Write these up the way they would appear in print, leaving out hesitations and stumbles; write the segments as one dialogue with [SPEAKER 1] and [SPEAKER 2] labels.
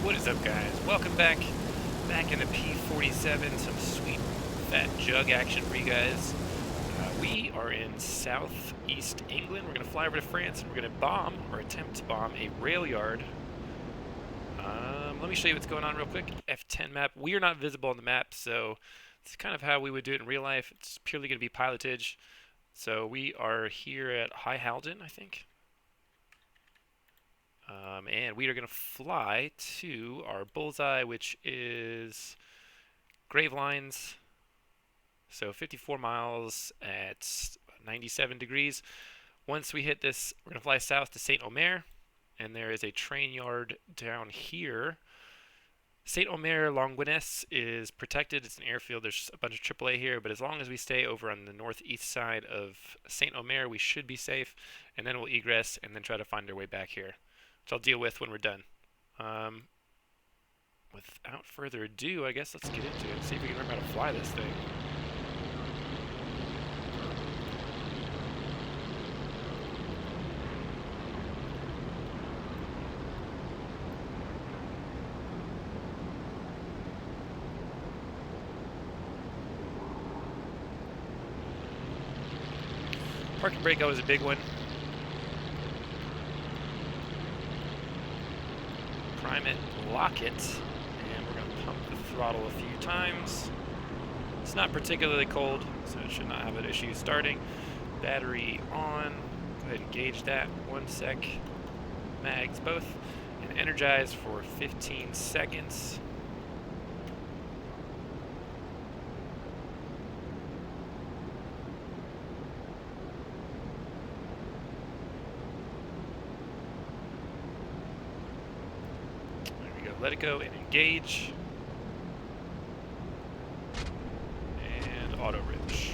[SPEAKER 1] What is up, guys? Welcome back in the P-47, some sweet fat jug action for you guys. We are in southeast England. We're going to fly over to France and we're going to bomb, or attempt to bomb, a rail yard. Let me show you what's going on real quick. F10 map. We are not visible on the map, so it's kind of how we would do it in real life. It's purely going to be pilotage. So we are here at High Halden, I think. And we are going to fly to our bullseye, which is Gravelines. So 54 miles at 97 degrees. Once we hit this, we're going to fly south to St. Omer. And there is a train yard down here. St. Omer Longines is protected. It's an airfield. There's a bunch of AAA here. But as long as we stay over on the northeast side of St. Omer, we should be safe. And then we'll egress and then try to find our way back here. Which I'll deal with when we're done. Without further ado, I guess let's get into it. See if we can remember how to fly this thing. Park and brake always a big one. Prime it, lock it, and we're going to pump the throttle a few times. It's not particularly cold, so it should not have an issue starting. Battery on. Go ahead and gauge that. 1 sec. Mags both. And energize for 15 seconds. Let it go and engage. And auto rich.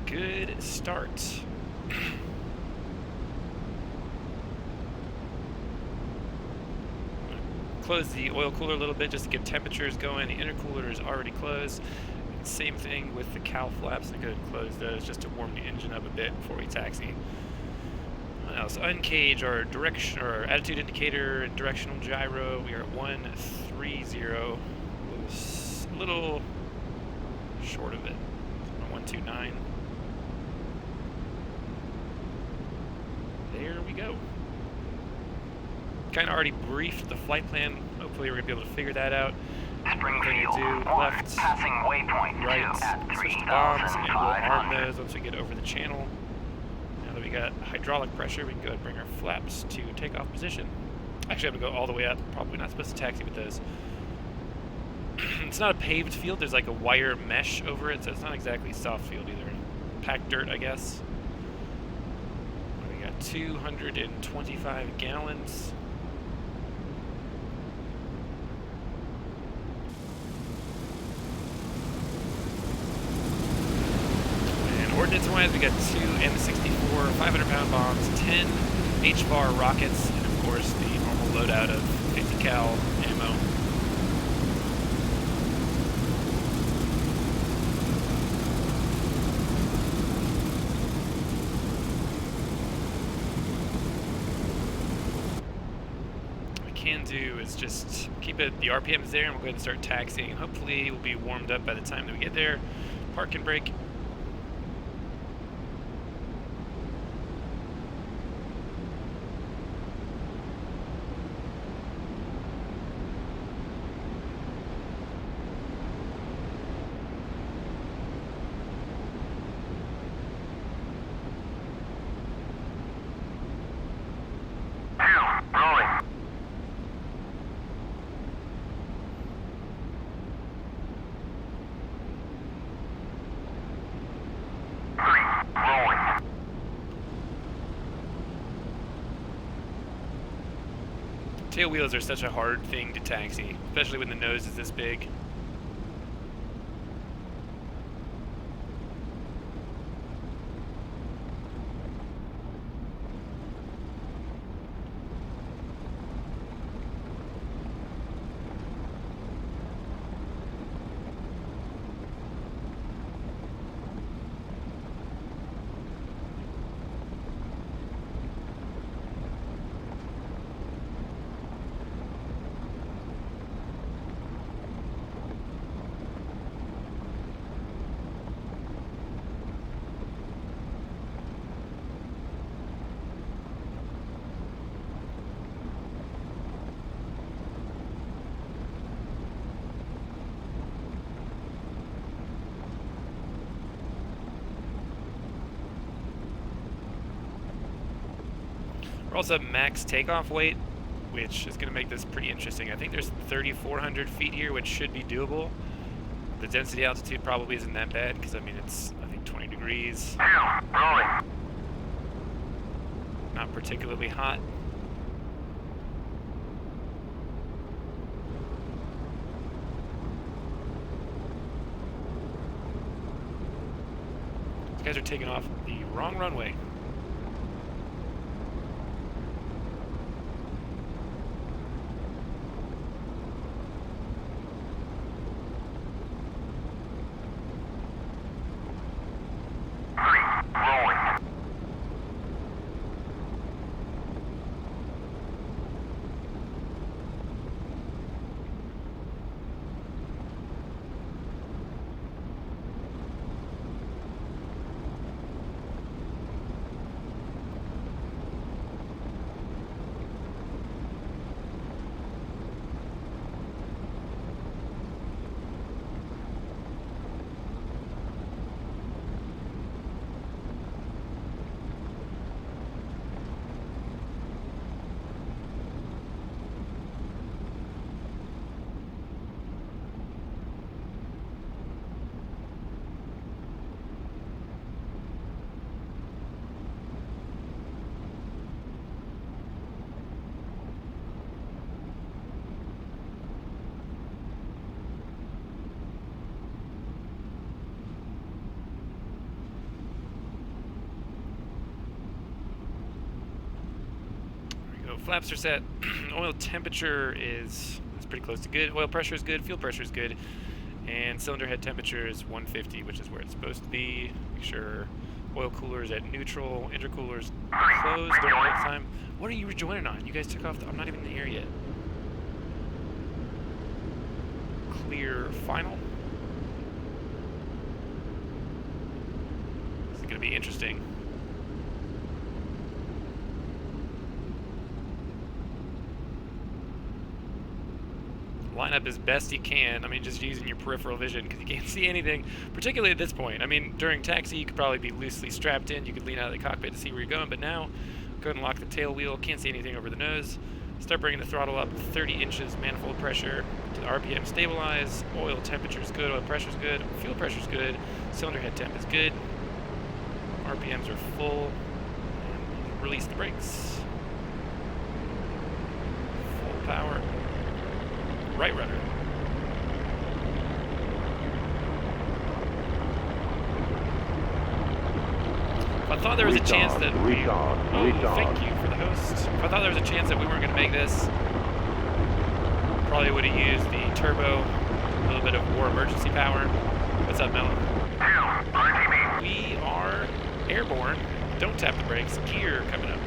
[SPEAKER 1] Good start. Close the oil cooler a little bit just to get temperatures going. The intercooler is already closed. And same thing with the cowl flaps. I go ahead and close those just to warm the engine up a bit before we taxi. Now, so uncage our direction, or attitude indicator and directional gyro. We are at 130, a little short of it. 129. There we go. Kind of already briefed the flight plan. Hopefully, we're gonna be able to figure that out.
[SPEAKER 2] Springfield,
[SPEAKER 1] do left,
[SPEAKER 2] passing waypoint
[SPEAKER 1] right,
[SPEAKER 2] 2 at
[SPEAKER 1] switch to bombs, and we'll arm
[SPEAKER 2] 3,500.
[SPEAKER 1] those once we get over the channel. Now that we got hydraulic pressure, we can go ahead and bring our flaps to takeoff position. Actually, I'm gonna go all the way up. Probably not supposed to taxi with those. It's not a paved field. There's like a wire mesh over it, so it's not exactly soft field either. Packed dirt, I guess. We got 225 gallons. Ordnance-wise, we got 2 M64 500-pound bombs, 10 H-bar rockets, and of course the normal loadout of 50 cal ammo. What I can do is just keep it, the RPMs there, and we'll go ahead and start taxiing. Hopefully we'll be warmed up by the time that we get there. Park and brake. Tail wheels are such a hard thing to taxi, especially when the nose is this big. We're also at max takeoff weight, which is going to make this pretty interesting. I think there's 3,400 feet here, which should be doable. The density altitude probably isn't that bad, because I mean it's, I think, 20 degrees.
[SPEAKER 2] Rolling.
[SPEAKER 1] Not particularly hot. These guys are taking off the wrong runway. Flaps are set. Oil temperature is pretty close to good. Oil pressure is good. Fuel pressure is good. And cylinder head temperature is 150, which is where it's supposed to be. Make sure oil cooler is at neutral. Intercooler's closed. Don't wait time. What are you rejoining on? You guys took off. I'm not even in the air yet. Clear final. This is going to be interesting. Line up as best you can. I mean, just using your peripheral vision, because you can't see anything, particularly at this point. I mean, during taxi, you could probably be loosely strapped in. You could lean out of the cockpit to see where you're going, but now, go ahead and lock the tail wheel. Can't see anything over the nose. Start bringing the throttle up 30 inches, manifold pressure to the RPM stabilize. Oil temperature is good, oil pressure is good, fuel pressure is good, cylinder head temp is good. RPMs are full. And release the brakes. Full power. Right rudder. If I thought there was a chance that thank you for the host. If I thought there was a chance that we weren't going to make this, probably would have used the turbo, a little bit of war emergency power. What's up, Melon? We are airborne. Don't tap the brakes. Gear coming up.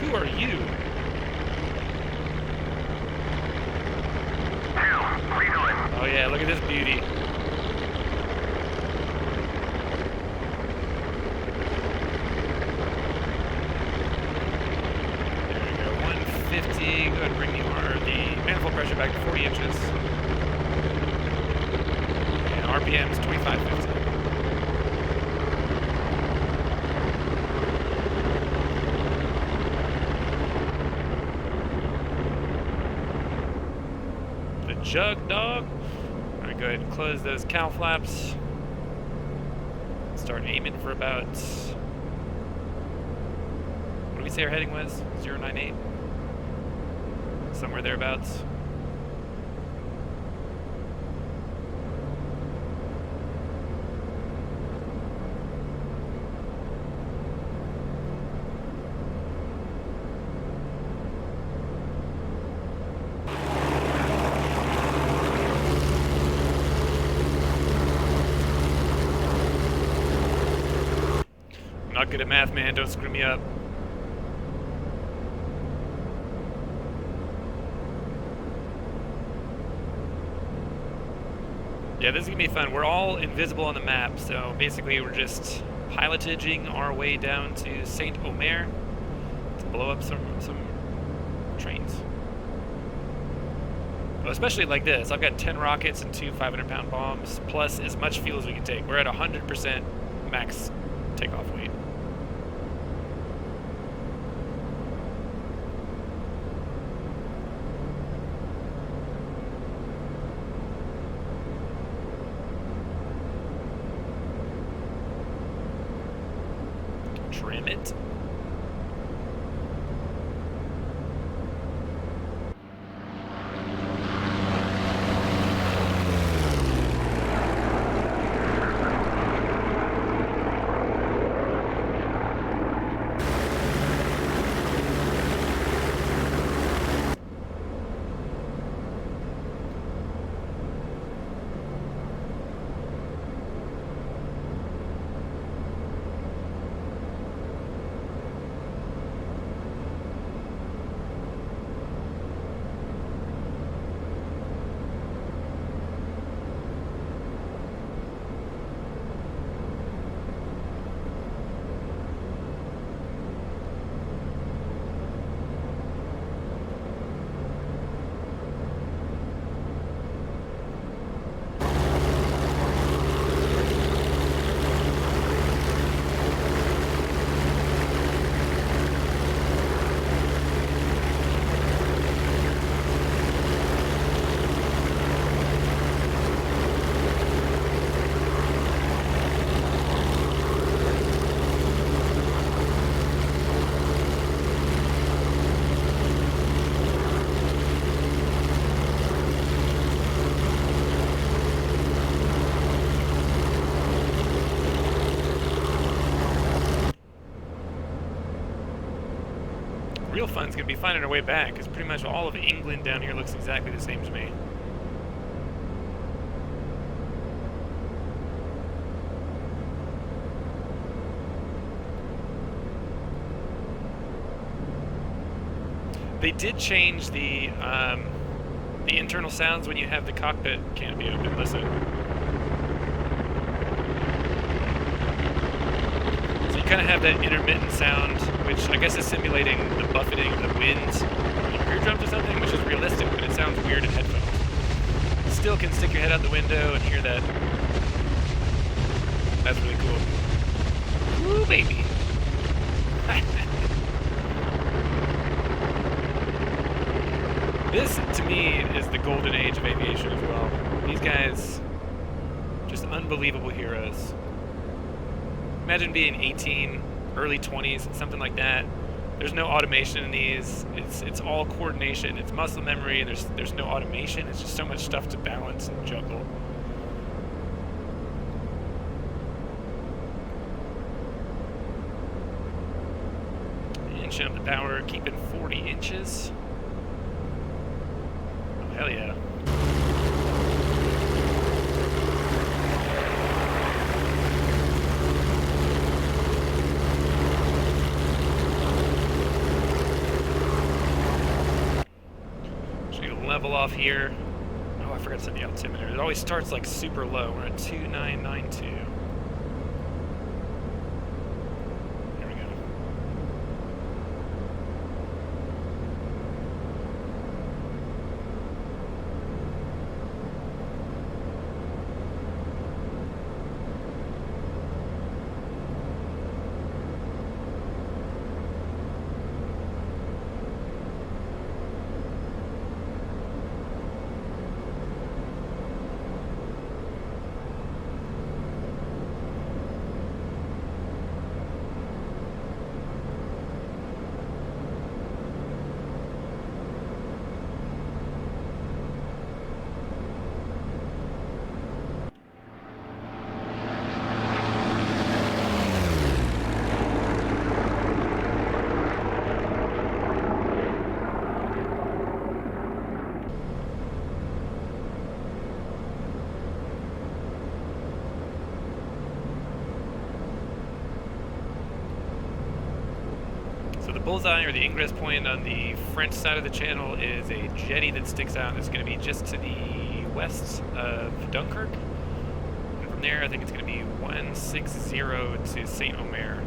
[SPEAKER 1] Who are you? Oh yeah, look at this beauty. There we go, 150. Go ahead and bring the manifold pressure back to 40 inches. And RPM is 2550. Jug dog. Alright, go ahead and close those cowl flaps. Start aiming for about, what did we say our heading was? 098? Somewhere thereabouts. Not good at math, man. Don't screw me up. Yeah, this is gonna be fun. We're all invisible on the map, so basically we're just piloting our way down to St. Omer to blow up some trains. Well, especially like this. I've got 10 rockets and 2 500-pound bombs, plus as much fuel as we can take. We're at 100% max takeoff weight. Trim it. Real fun's gonna be finding our way back, because pretty much all of England down here looks exactly the same to me. They did change the internal sounds when you have the cockpit canopy open. Listen. So you kind of have that intermittent sound, which I guess is simulating the buffeting of the winds on your eardrums or something, which is realistic, but it sounds weird in headphones. You still can stick your head out the window and hear that. That's really cool. Woo, baby. This, to me, is the golden age of aviation as well. These guys, just unbelievable heroes. Imagine being 18, early 20s, something like that. There's no automation in these. It's all coordination. It's muscle memory. There's no automation. It's just so much stuff to balance and juggle. Inching up the power, keeping 40 inches. Hell yeah. Just need to level off here. Oh, I forgot to set the altimeter. It always starts like super low. We're at 2992. There we go. Bullseye, or the ingress point on the French side of the channel, is a jetty that sticks out. It's going to be just to the west of Dunkirk. And from there, I think it's going to be 160 to St. Omer.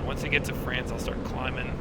[SPEAKER 1] Once we get to France, I'll start climbing.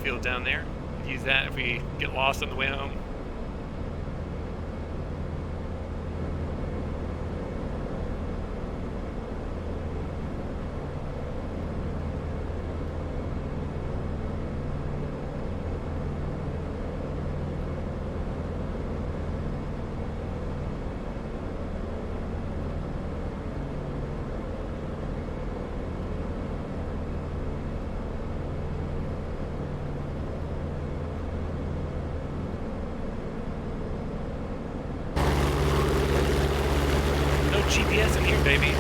[SPEAKER 1] airfield down there. Use that if we get lost on the way home. GPS in here, baby.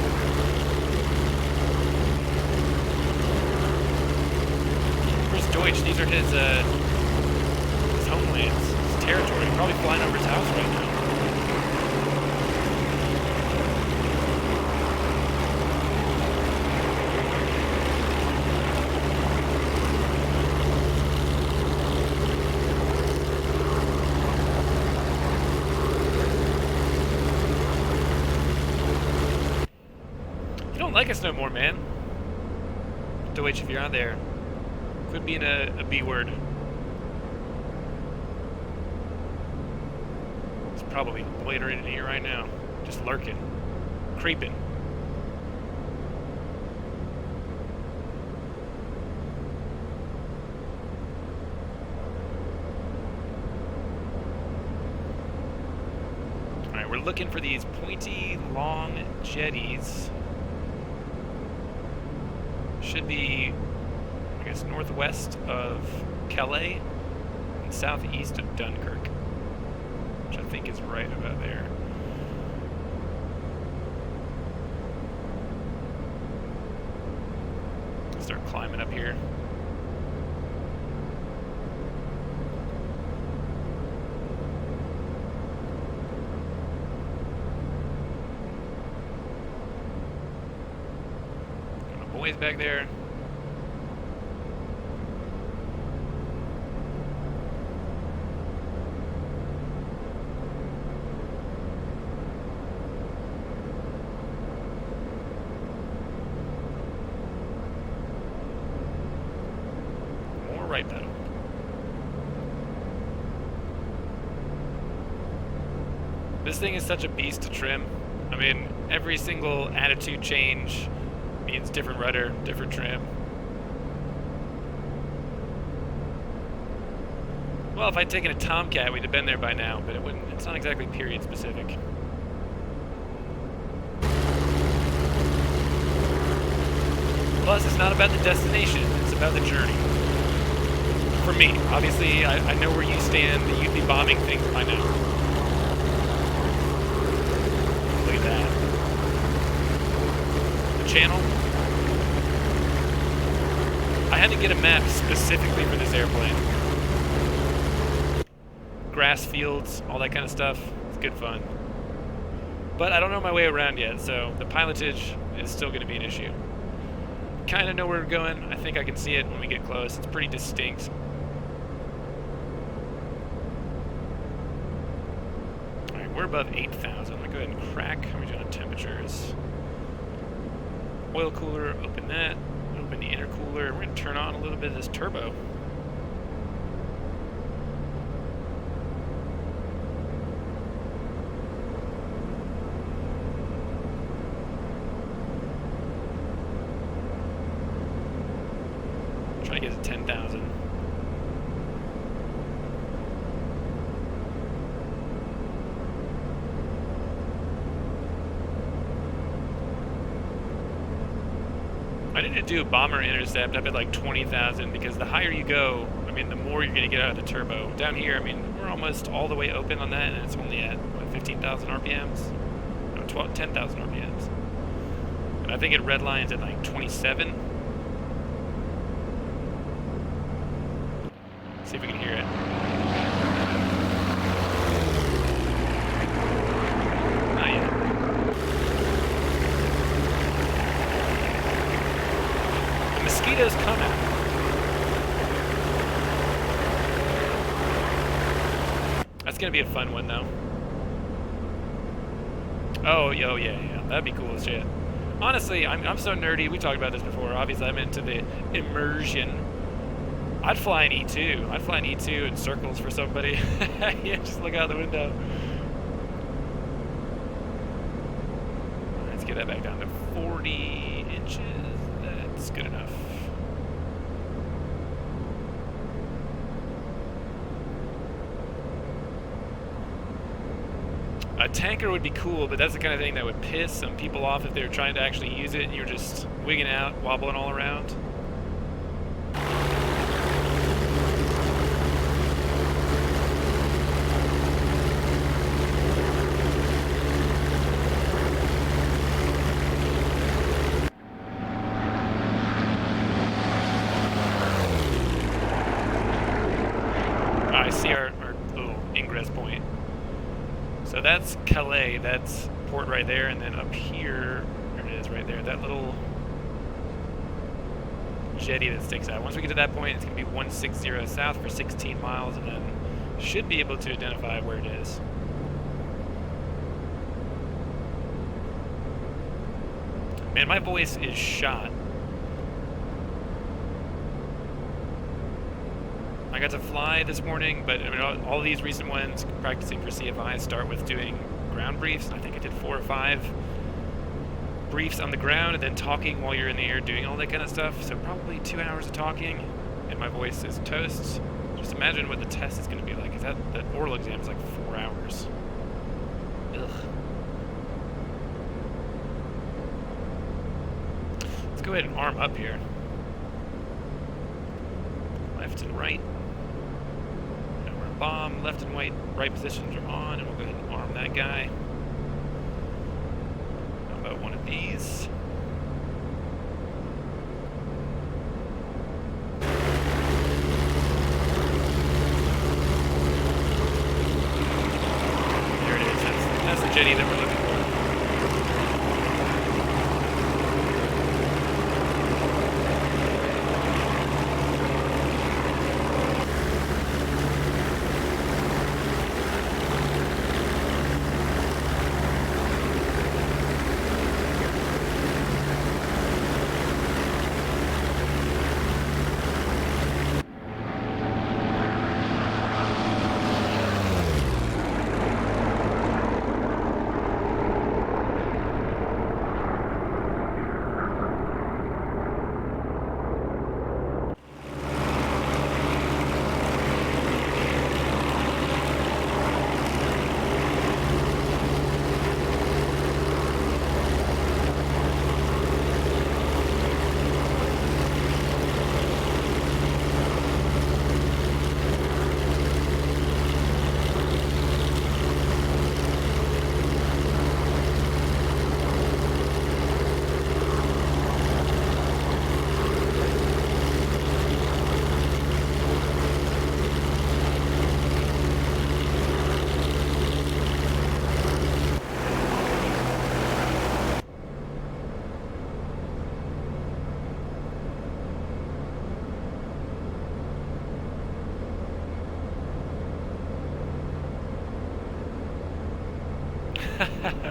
[SPEAKER 1] Where's Deutsch? These are his homelands, his territory. Probably flying over his house right now. Like us no more, man. Deutsch, if you're out there, quit being a B word. It's probably loitering in here right now, just lurking, creeping. All right, we're looking for these pointy, long jetties. Should be, I guess, northwest of Calais and southeast of Dunkirk, which I think is right about there. Start climbing up here. Boys back there. More right pedal. This thing is such a beast to trim. I mean, every single attitude change means different rudder, different trim. Well, if I'd taken a Tomcat, we'd have been there by now, but it's not exactly period specific. Plus, it's not about the destination, it's about the journey. For me, obviously, I know where you stand, that you'd be bombing things by now. Look at that. The channel. I had to get a map specifically for this airplane. Grass fields, all that kind of stuff. It's good fun. But I don't know my way around yet, so the pilotage is still going to be an issue. Kind of know where we're going. I think I can see it when we get close. It's pretty distinct. Alright, we're above 8,000. I'm going to go ahead and crack. How are we doing on temperatures? Oil cooler, open that. Open the intercooler. We're going to turn on a little bit of this turbo. Try to get to 10,000. I need to do a bomber intercept up at like 20,000 because the higher you go, I mean, the more you're going to get out of the turbo. Down here, I mean, we're almost all the way open on that, and it's only at, what, 15,000 RPMs? No, 10,000 RPMs. And I think it redlines at like 27. See if we can hear it. Not yet. The mosquitoes coming. That's gonna be a fun one though. Oh, yeah. That'd be cool as shit. Honestly, I'm so nerdy. We talked about this before. Obviously, I'm into the immersion. I'd fly an E2. I'd fly an E2 in circles for somebody. Yeah, just look out the window. Let's get that back down to 40 inches. That's good enough. A tanker would be cool, but that's the kind of thing that would piss some people off if they were trying to actually use it and you're just wigging out, wobbling all around. I see our little ingress point. So that's Calais, that's port right there, and then up here, there it is right there, that little jetty that sticks out. Once we get to that point, it's going to be 160 south for 16 miles, and then should be able to identify where it is. Man, my voice is shot. I got to fly this morning, but I mean, all these recent ones, practicing for CFI, start with doing ground briefs. I think I did 4 or 5 briefs on the ground and then talking while you're in the air, doing all that kind of stuff. So probably 2 hours of talking, and my voice is toast. Just imagine what the test is going to be like, because that oral exam is like 4 hours. Ugh. Let's go ahead and arm up here. Left and right. Bomb, left and right positions are on, and we'll go ahead and arm that guy. How about one of these? There it is. That's the jetty that we're looking for.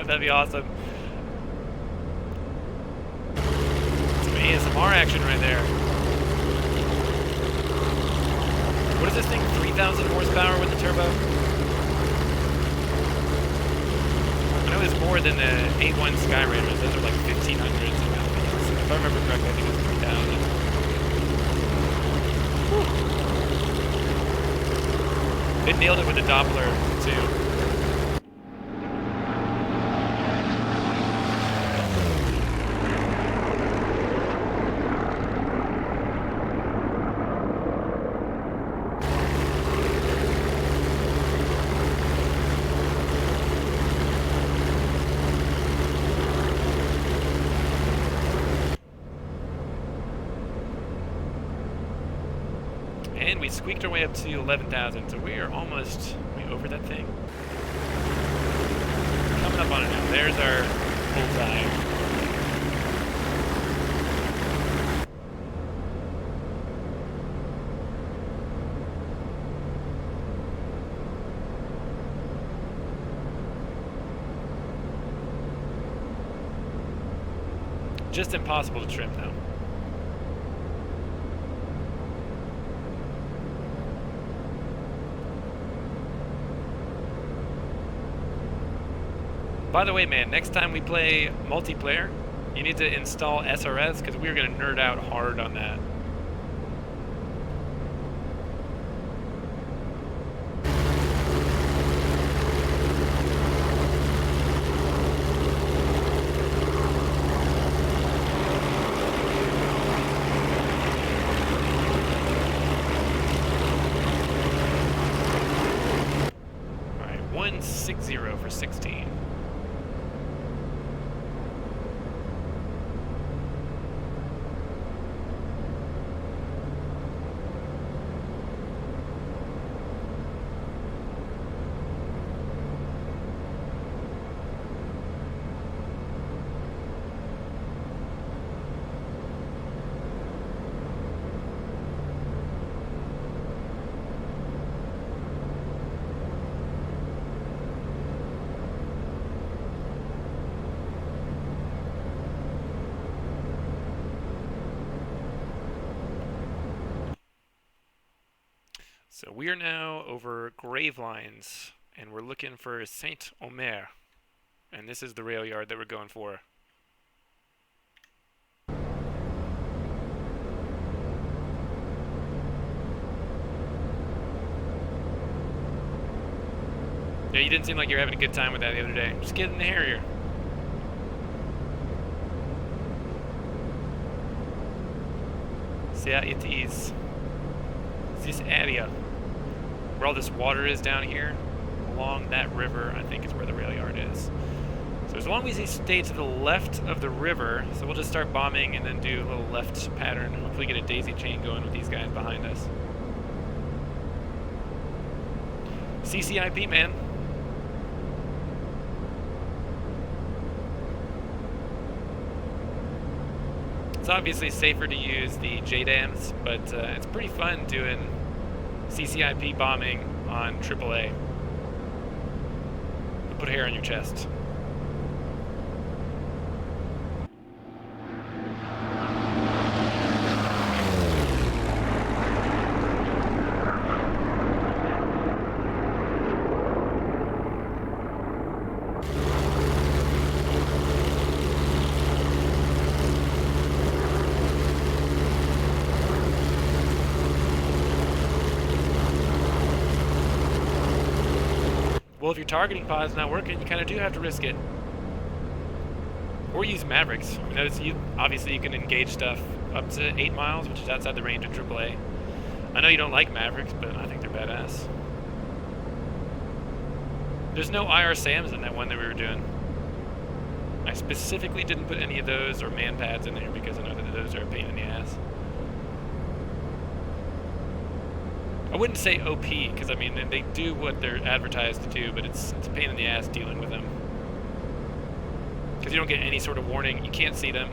[SPEAKER 1] That'd be awesome. Some ASMR action right there. What is this thing? 3,000 horsepower with the turbo? I know it's more than the A1 Skyraiders. Those are like 1,500 somehow. If I remember correctly, I think it was 3,000. They nailed it with the Doppler, too. And we squeaked our way up to 11,000, so we are almost over that thing. Coming up on it now. There's our bullseye. Just impossible to trim, though. By the way, man, next time we play multiplayer, you need to install SRS because we're going to nerd out hard on that. All right, 160 for 16. So we are now over grave lines, and we're looking for Saint Omer, and this is the rail yard that we're going for. Yeah, you didn't seem like you were having a good time with that the other day. Just get in the Harrier. So yeah, it is this area where all this water is down here, along that river, I think is where the rail yard is. So as long as he stay to the left of the river, so we'll just start bombing and then do a little left pattern. Hopefully get a daisy chain going with these guys behind us. CCIP, man. It's obviously safer to use the JDAMs, but it's pretty fun doing CCIP bombing on AAA. It'll put hair on your chest. Well, if your targeting pod's not working, you kind of do have to risk it. Or use Mavericks. Notice obviously you can engage stuff up to 8 miles, which is outside the range of AAA. I know you don't like Mavericks, but I think they're badass. There's no IR SAMs in that one that we were doing. I specifically didn't put any of those or man pads in there because I know that those are a pain in the ass. I wouldn't say OP, because I mean, they do what they're advertised to do, but it's a pain in the ass dealing with them. Because you don't get any sort of warning, you can't see them.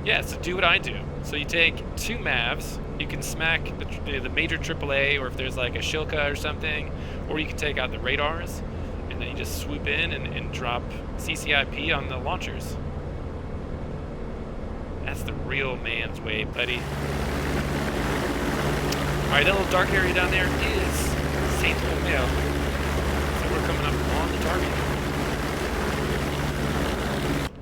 [SPEAKER 1] Yeah, so do what I do. So you take 2 Mavs, you can smack the major AAA, or if there's like a Shilka or something, or you can take out the radars, and then you just swoop in and drop CCIP on the launchers. That's the real man's way, buddy. Alright, that little dark area down there is Saint Omer. So we're coming up on the target.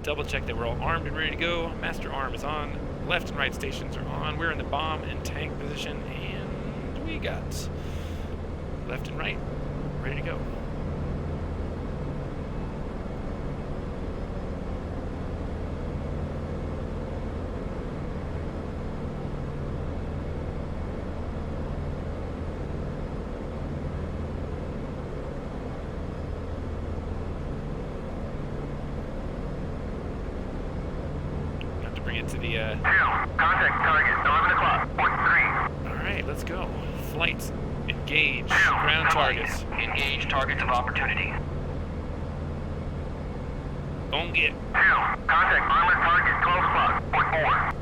[SPEAKER 1] Double check that we're all armed and ready to go. Master arm is on. Left and right stations are on. We're in the bomb and tank position, and we got left and right ready to go. To the
[SPEAKER 2] Contact target, 11 o'clock, point 3.
[SPEAKER 1] Alright, let's go. Flight, engage, ground targets.
[SPEAKER 2] Engage targets of opportunity.
[SPEAKER 1] Don't get.
[SPEAKER 2] Contact armored target, 12 o'clock, point 4.
[SPEAKER 1] I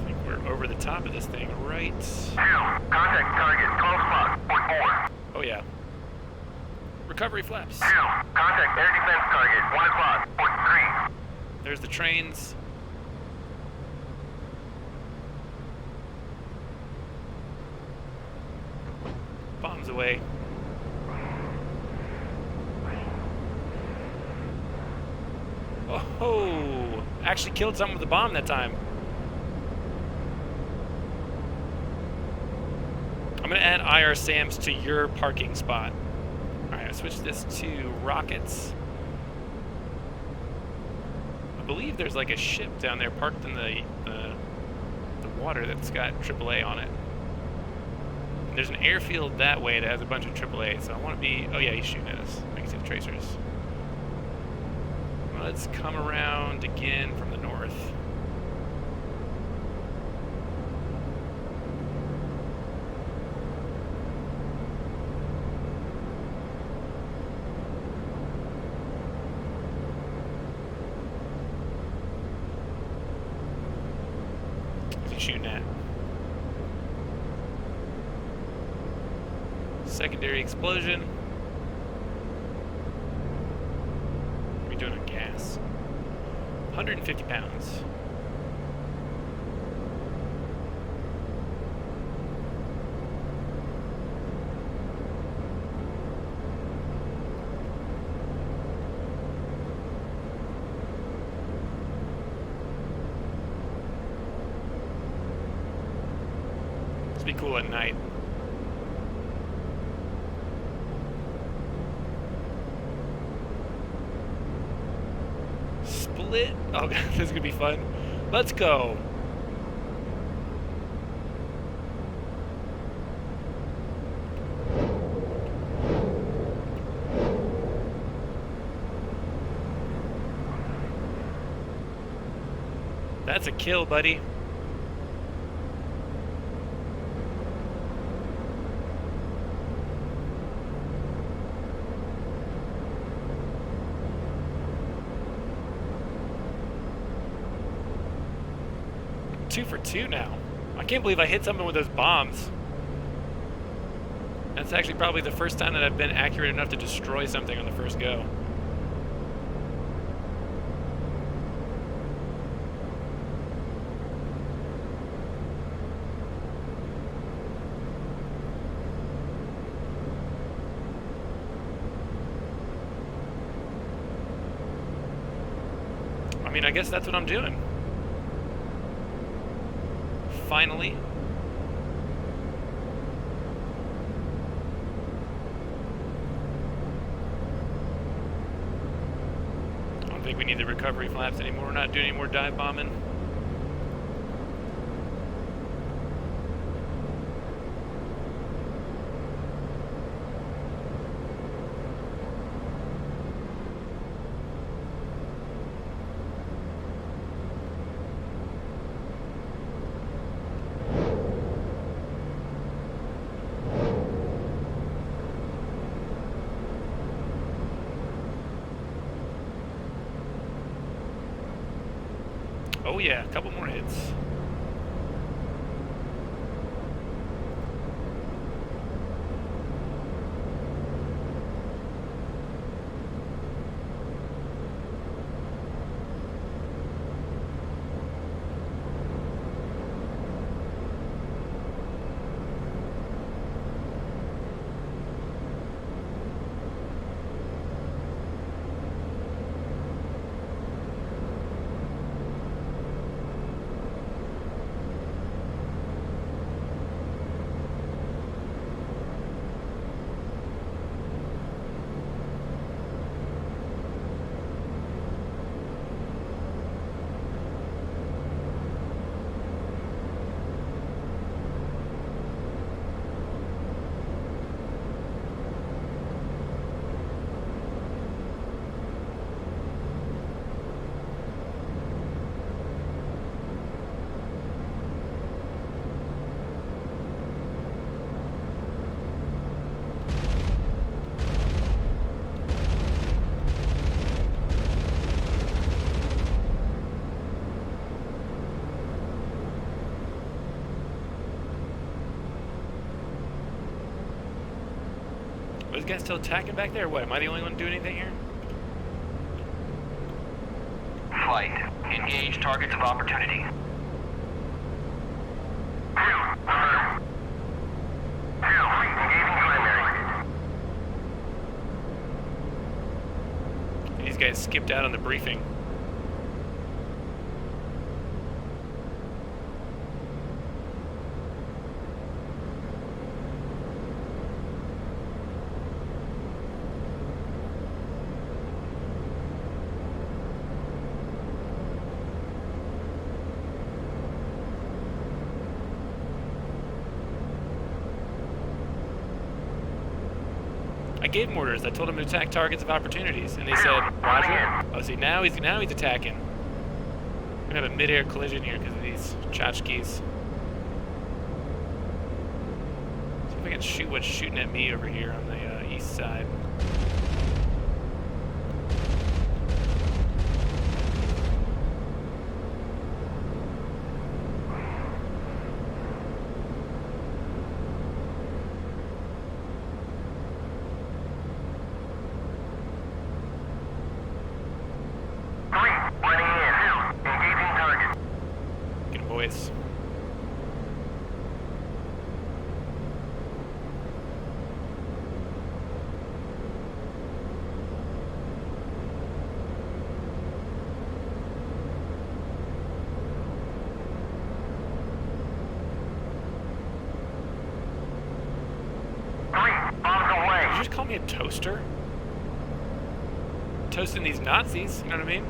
[SPEAKER 1] think we're over the top of this thing, right?
[SPEAKER 2] Contact target, 12 o'clock, point 4.
[SPEAKER 1] Oh yeah. Recovery flaps.
[SPEAKER 2] Contact air defense target, 1 o'clock, point 3.
[SPEAKER 1] There's the trains. Bombs away. Oh, actually killed something with a bomb that time. I'm gonna add IR SAMs to your parking spot. Alright, I'll switch this to rockets. I believe there's like a ship down there parked in the water that's got AAA on it. And there's an airfield that way that has a bunch of AAA, so I want to be... Oh yeah, he's shooting at us. I can see the tracers. Let's come around again from the north. What's he shooting at? Secondary explosion. What are we doing on gas? 150 pounds. This would be cool at night. Split. Oh god, this is gonna be fun. Let's go. That's a kill, buddy. Two for two now. I can't believe I hit something with those bombs. That's actually probably the first time that I've been accurate enough to destroy something on the first go. I mean, I guess that's what I'm doing. Finally. I don't think we need the recovery flaps anymore. We're not doing any more dive bombing. Oh yeah, a couple more hits. Are those guys still attacking back there? What, am I the only one doing anything here?
[SPEAKER 2] Flight. Engage targets of opportunity.
[SPEAKER 1] These guys skipped out on the briefing. gave him orders. I told him to attack targets of opportunities, and they said, Roger. Oh, see, now he's attacking. We're gonna have a mid-air collision here because of these tchotchkes. See if I can shoot what's shooting at me over here on the east side. Boys. Did you just call me a toaster? Toasting these Nazis, you know what I mean?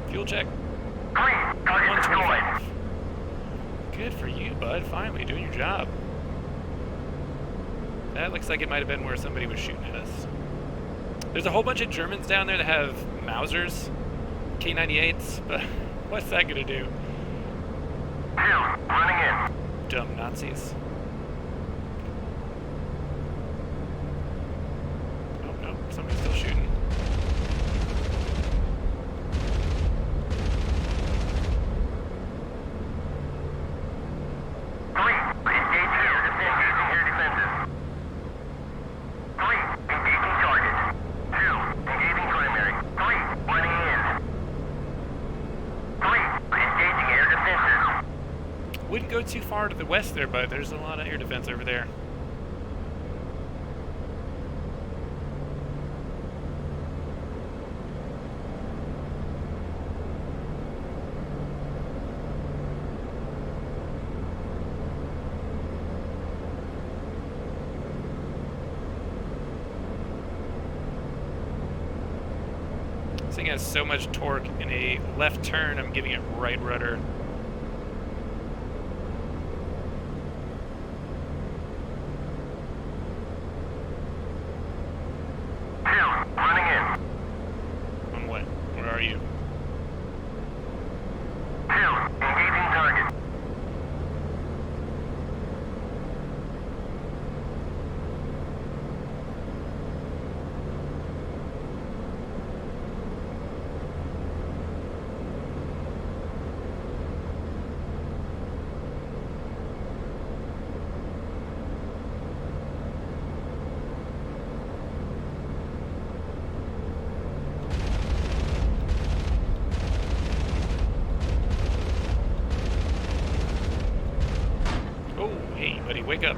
[SPEAKER 1] Fuel check. 125. Good for you, bud. Finally doing your job. That looks like it might have been where somebody was shooting at us. There's a whole bunch of Germans down there that have Mausers, K98s, but what's that gonna do?
[SPEAKER 2] Running in.
[SPEAKER 1] Dumb Nazis. Oh no, somebody's still shooting. Wouldn't go too far to the west there, but there's a lot of air defense over there. This thing has so much torque. In a left turn, I'm giving it right rudder. On what? Where are you?
[SPEAKER 2] Engaging target.
[SPEAKER 1] Hey, buddy, wake up.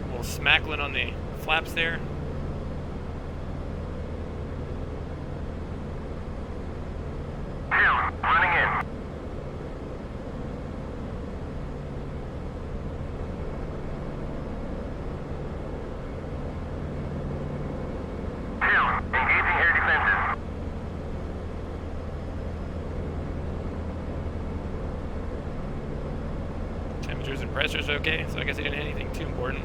[SPEAKER 1] A little smackling on the flaps there.
[SPEAKER 2] Running in. Engaging air defenses.
[SPEAKER 1] Temperatures and pressures okay, so I guess I didn't hit anything too important.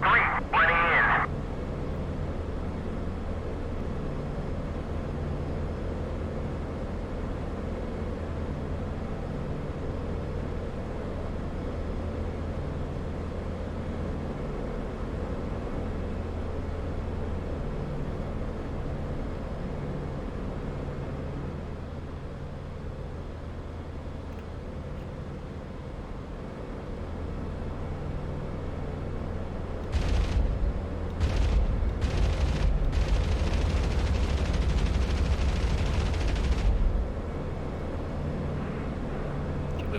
[SPEAKER 2] Running in.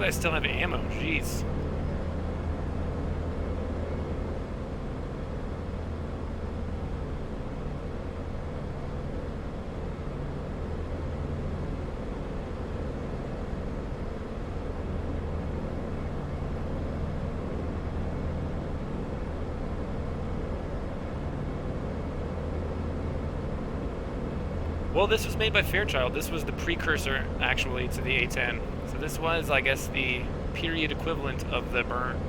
[SPEAKER 1] I still have ammo, jeez. Well, this was made by Fairchild. This was the precursor, actually, to the A10. So this was, I guess, the period equivalent of the burn.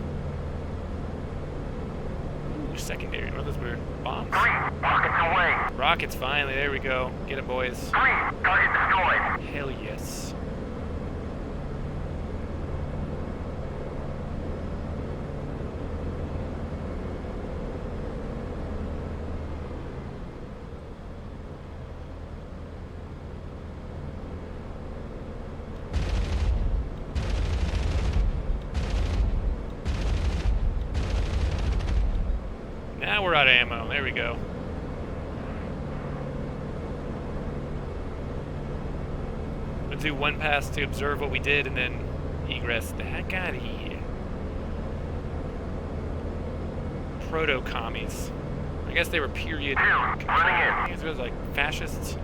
[SPEAKER 1] Ooh, secondary. What those were? Bombs?
[SPEAKER 2] 3, rockets away.
[SPEAKER 1] Rockets, finally. There we go. Get it, boys.
[SPEAKER 2] 3, target destroyed.
[SPEAKER 1] Hell yes. Now we're out of ammo. There we go. We'll do one pass to observe what we did and then egress the heck out of here. Proto-commies. I guess they were period control. These were like fascists,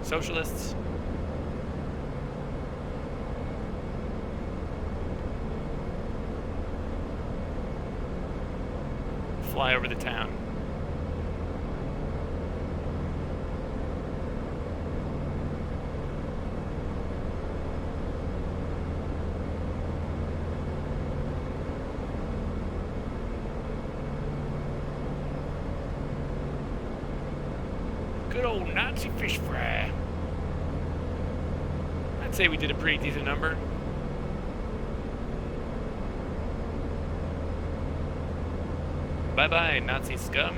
[SPEAKER 1] socialists. Fly over the town. Good old Nazi fish fry. I'd say we did a pretty decent number. Bye-bye, Nazi scum.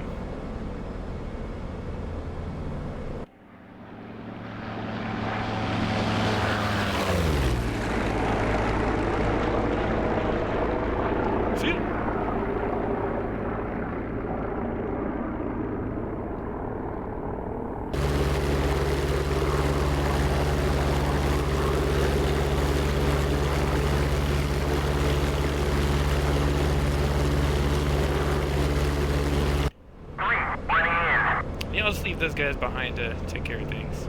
[SPEAKER 1] See ya. I'll just leave those guys behind to take care of things.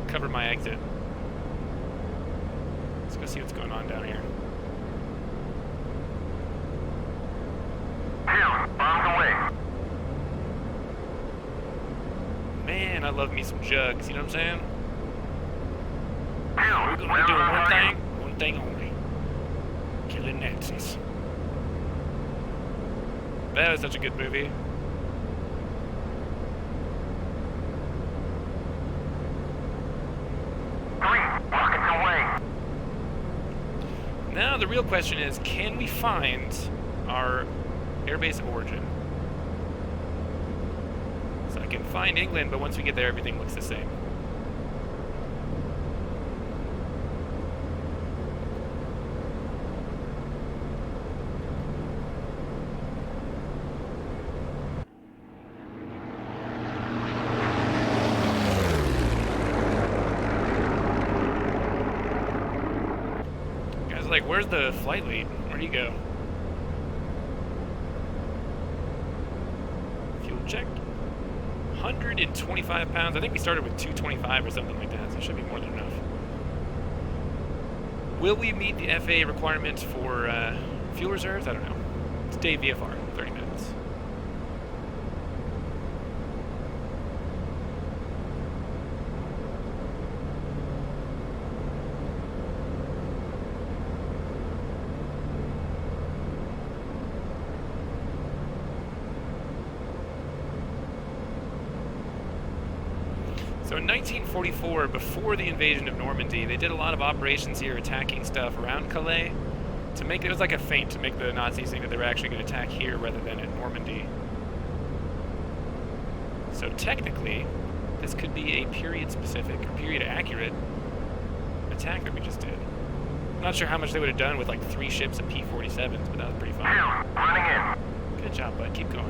[SPEAKER 1] Cover my exit. Let's go see what's going on down here.
[SPEAKER 2] Bombs away.
[SPEAKER 1] Man, I love me some jugs, you know what I'm saying? We're gonna be
[SPEAKER 2] We're
[SPEAKER 1] doing
[SPEAKER 2] on
[SPEAKER 1] one thing only. Killing Nazis. That was such a good movie. Now the real question is, can we find our airbase of origin? So I can find England, but once we get there, everything looks the same. Like, where's the flight lead? Where'd he go? Fuel check. 125 pounds. I think we started with 225 or something like that, so it should be more than enough. Will we meet the FAA requirements for fuel reserves? I don't know. It's day VFR, 30 minutes. So in 1944, before the invasion of Normandy, they did a lot of operations here attacking stuff around Calais to make it was like a feint to make the Nazis think that they were actually going to attack here rather than at Normandy. So technically, this could be a period-specific or period-accurate attack that we just did. I'm not sure how much they would have done with like 3 ships of P-47s, but that was pretty fun.
[SPEAKER 2] Running in.
[SPEAKER 1] Good job, bud. Keep going.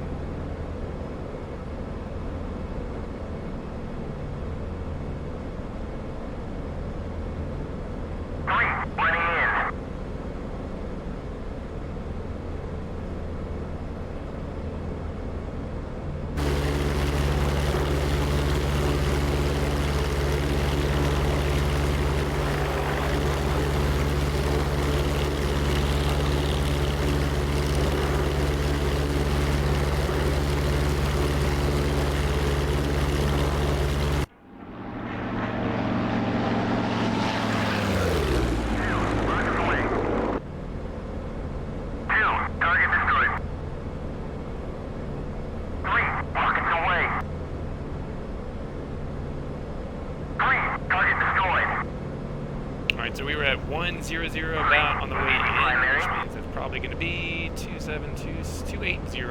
[SPEAKER 1] probably going to be 280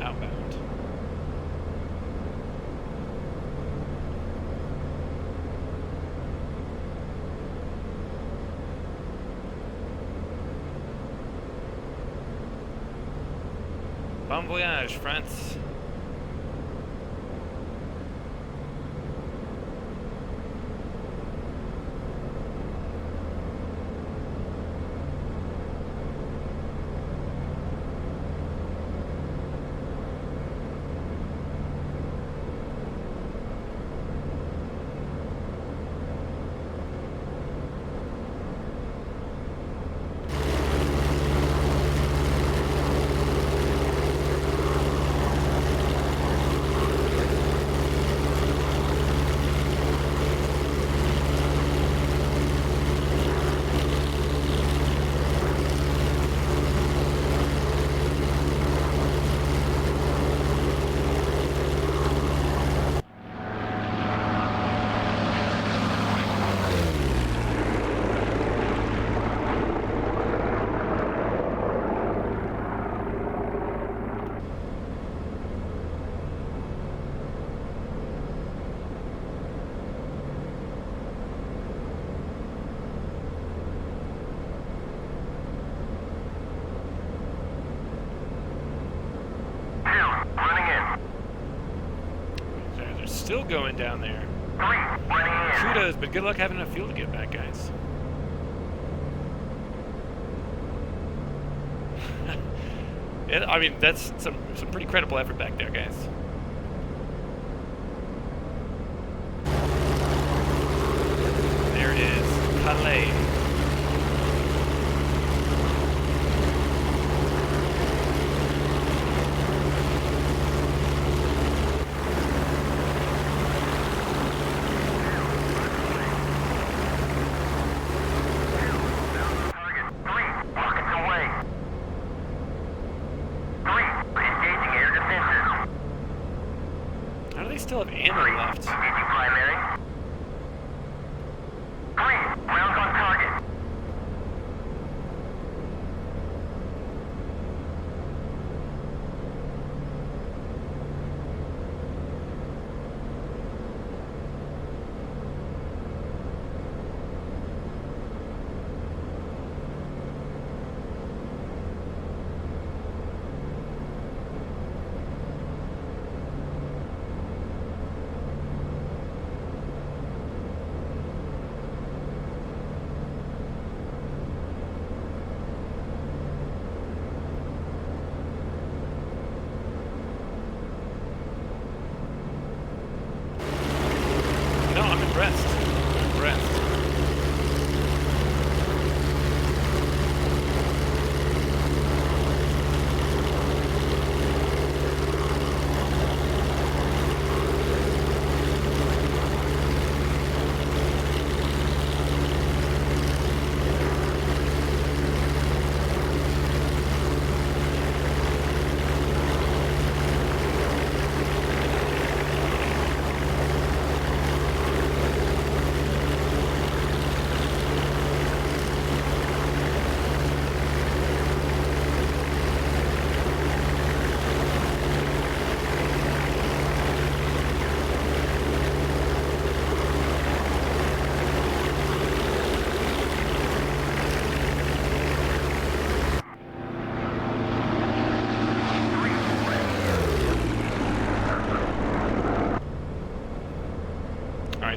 [SPEAKER 1] outbound. Bon voyage, France. Still going down there. Kudos, but good luck having enough fuel to get back, guys. I mean, that's some pretty credible effort back there, guys. There is Calais. Still have ammo left.
[SPEAKER 2] Primary. 3 rounds on target.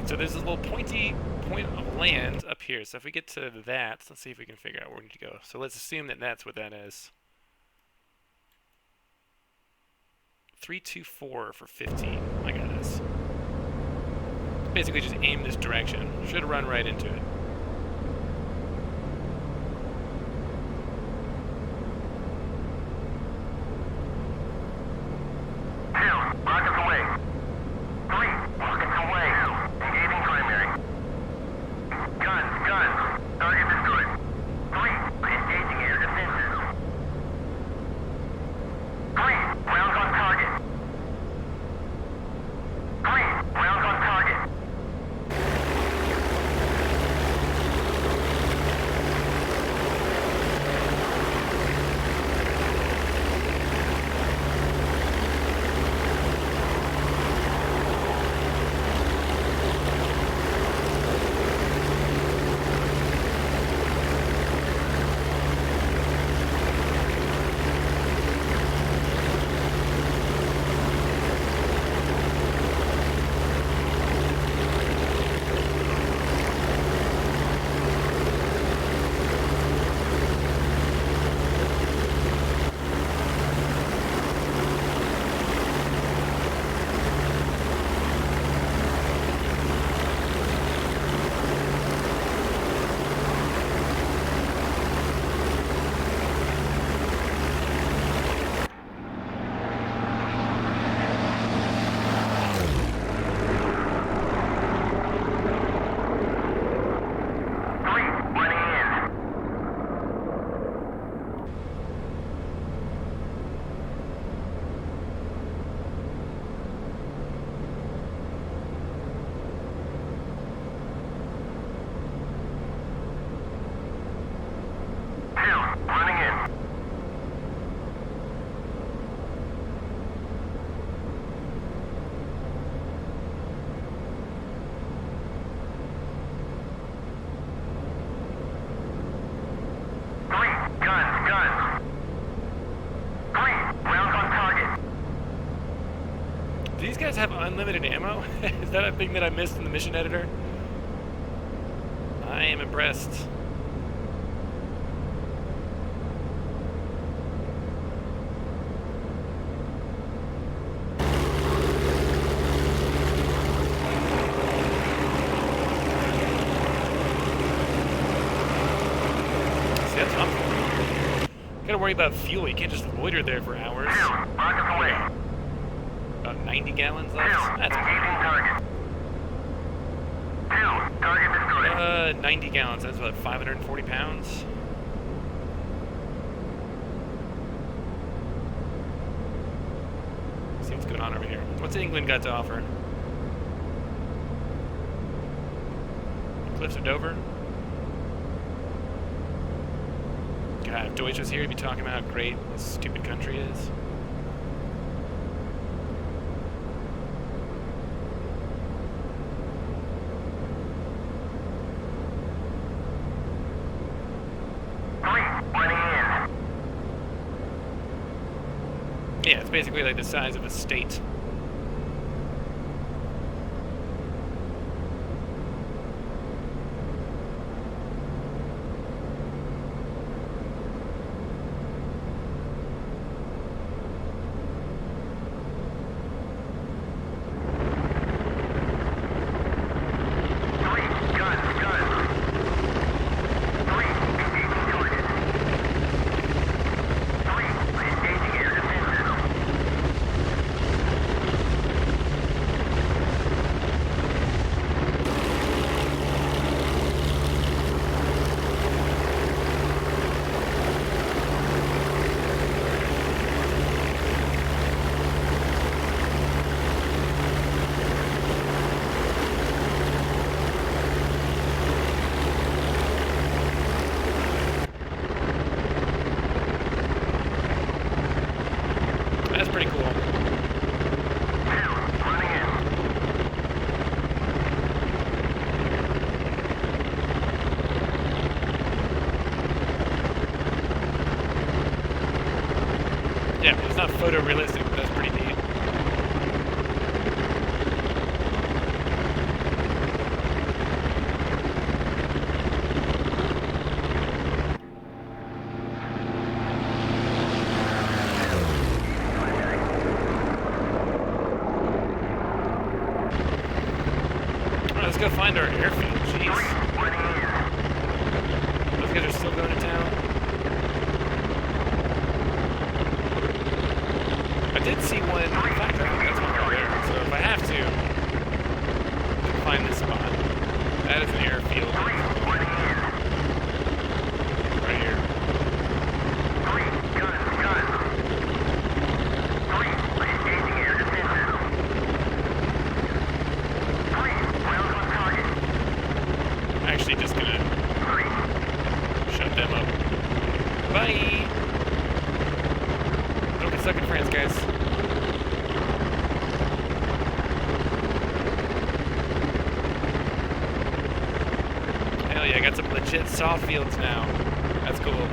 [SPEAKER 1] So there's a little pointy point of land up here. So if we get to that, let's see if we can figure out where we need to go. So let's assume that that's what that is. 324 for 15. I got this. Basically just aim this direction. Should run right into it.
[SPEAKER 2] Rockets away. 3 rockets away. Engaging primary. Guns. Target destroyed. 3 engaging air defenses. 3 rounds on target. 3 rounds on target.
[SPEAKER 1] guys have unlimited ammo? Is that a thing that I missed in the mission editor? I am impressed. See, that's not fun. Gotta worry about fuel. You can't just loiter there for hours.
[SPEAKER 2] Rockets away.
[SPEAKER 1] About 90 gallons left. That's
[SPEAKER 2] Engaging target. 2. Target destroyed.
[SPEAKER 1] 90 gallons. That's about 540 pounds. See what's going on over here. What's England got to offer? Cliffs of Dover. God, if Deutsch was here, he'd be talking about how great this stupid country is. Yeah, it's basically like the size of a state. That's pretty cool. Yeah, it's not photorealistic, but that's pretty neat. Let's go find our airfield, jeez. Those guys are still going to town. I did see one, in fact, I think that's one right there. So if I have to, find this spot. That is an airfield. Right here. I'm actually just gonna shut them up. Bye! Don't get stuck in France, guys. Hell yeah, I got some legit soft fields now. That's cool.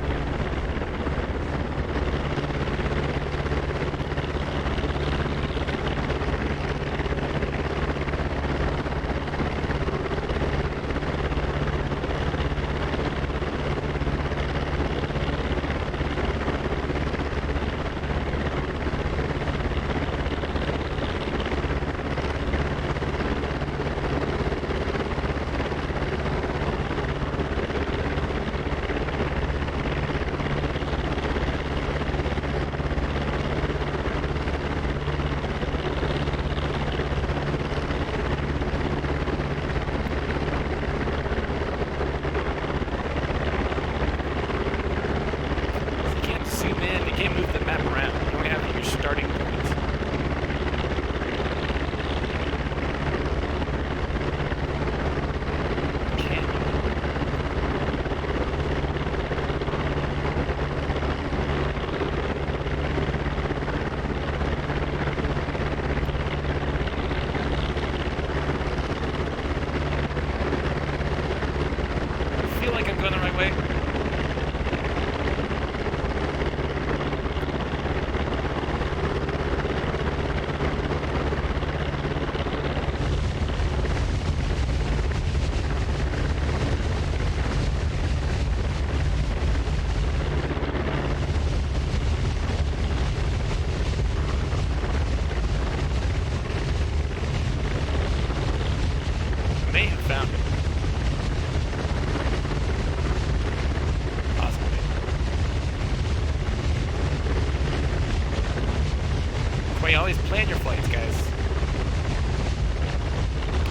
[SPEAKER 1] Plan your flights, guys.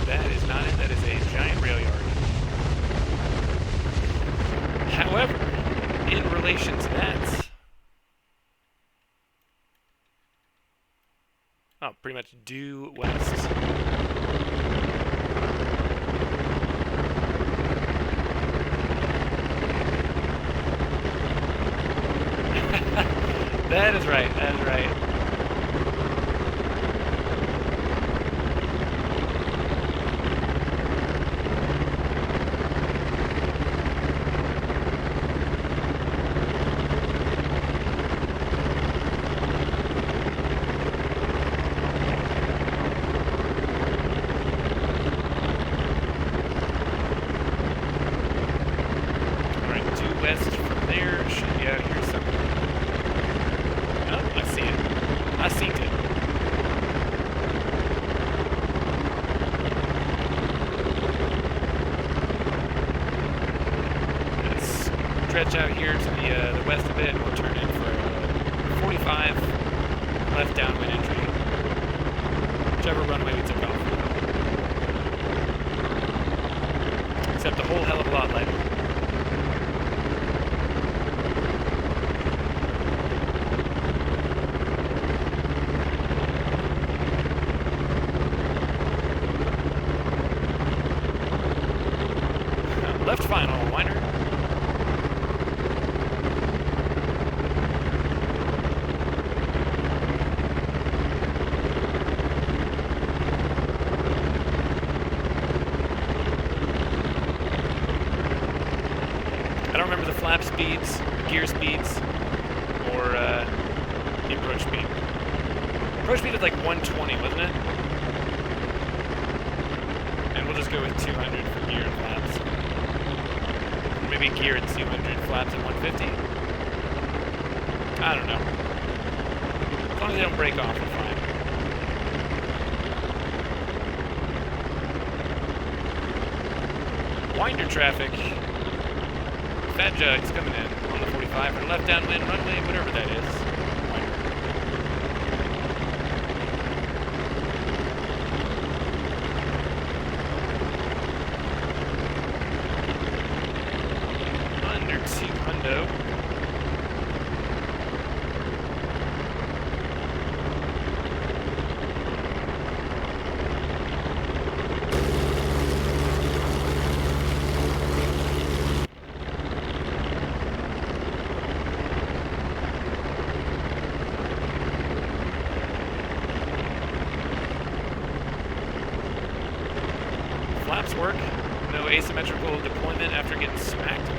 [SPEAKER 1] That is not it. That is a giant rail yard. However, in relation to that, pretty much due west. That is right. That is right. West from there, should be out here somewhere. Oh, I see it. I seen it. Let's stretch out here to the west a bit, and we'll turn in for a 45 left downwind entry. Whichever runway we took off. Except a whole hell of a lot lighter. Left final, winder. I don't remember the flap speeds, gear speeds, or the approach speed. Approach speed is like 120, wasn't it? And we'll just go with 200 for gear and flaps. Maybe gear at 200, flaps at 150. I don't know. As long as they don't break off, we're fine. Winder traffic. Fat Jug's coming in on the 45 for left downwind runway, whatever that is. Under 200. Flaps work. No asymmetrical deployment after getting smacked.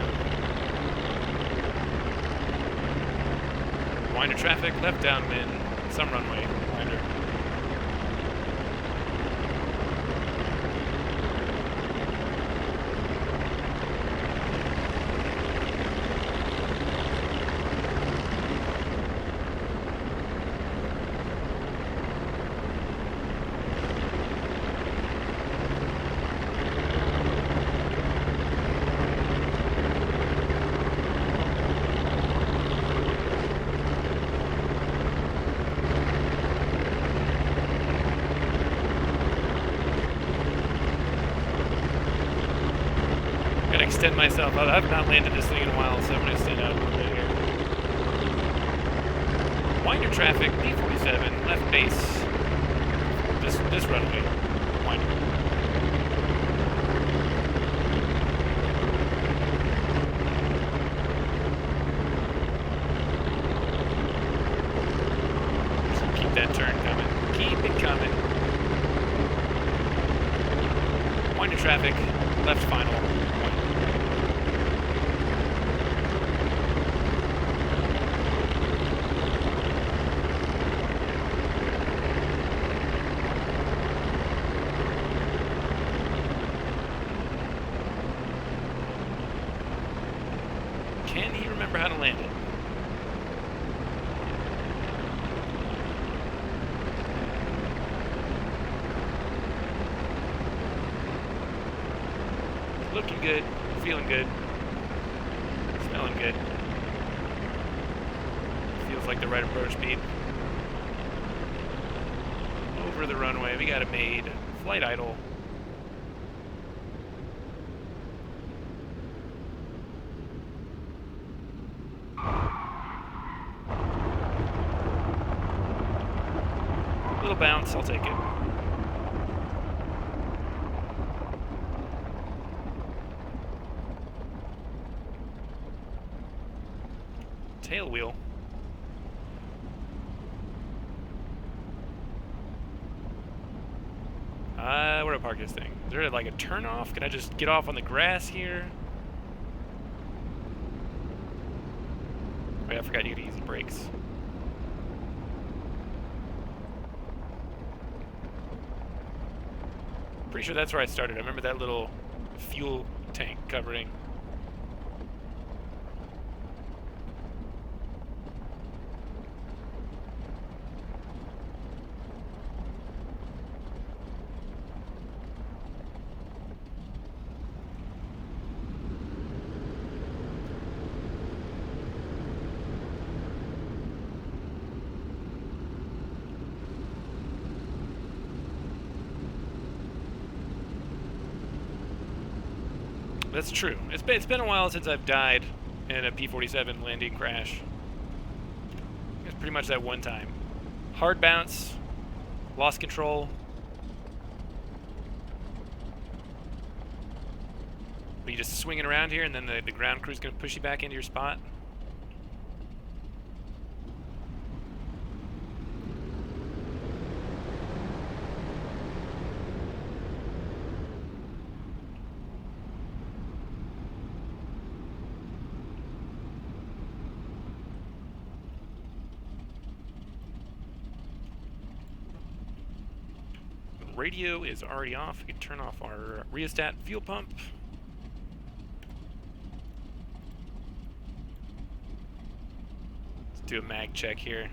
[SPEAKER 1] Winder traffic, left downwind, some runway, winder. Gonna extend myself out. I've not landed this thing in a while, so I'm gonna extend out a little bit here. Winder traffic, P-47, left base. This runway. Winder. So keep that turn coming. Keep it coming. Winder traffic, left final. Can he remember how to land it? Looking good, feeling good, smelling good. Feels like the right approach speed. over the runway. We got it made. Flight idle. Little bounce, I'll take it. Tail wheel. Where do I park this thing? Is there like a turn off? Can I just get off on the grass here? Oh yeah, I forgot you could use the brakes. Pretty sure that's where I started. I remember that little fuel tank covering. That's true. It's been a while since I've died in a P-47 landing crash. It's pretty much that one time. Hard bounce, lost control. Are you just swinging around here and then the ground crew's going to push you back into your spot? Radio is already off. We can turn off our rheostat fuel pump. Let's do a mag check here.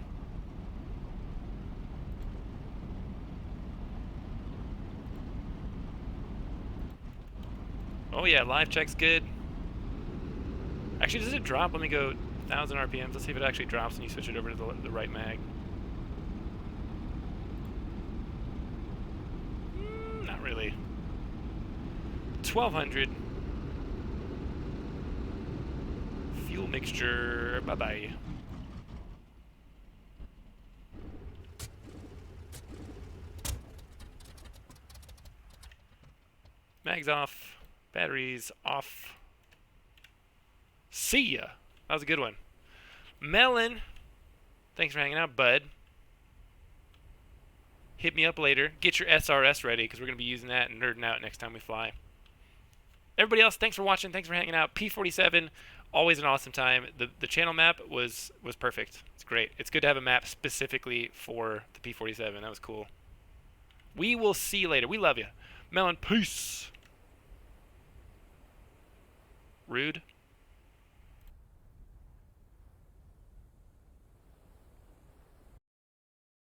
[SPEAKER 1] Oh yeah, live check's good. Actually, does it drop? Let me go 1,000 RPMs. Let's see if it actually drops when you switch it over to the right mag. Not really. 1,200. Fuel mixture. Bye-bye. Mags off. Batteries off. See ya. That was a good one. Melon, thanks for hanging out, bud. Hit me up later. Get your SRS ready because we're going to be using that and nerding out next time we fly. Everybody else, thanks for watching. Thanks for hanging out. P-47, always an awesome time. The channel map was perfect. It's great. It's good to have a map specifically for the P-47. That was cool. We will see you later. We love you. Melon, peace. Rude.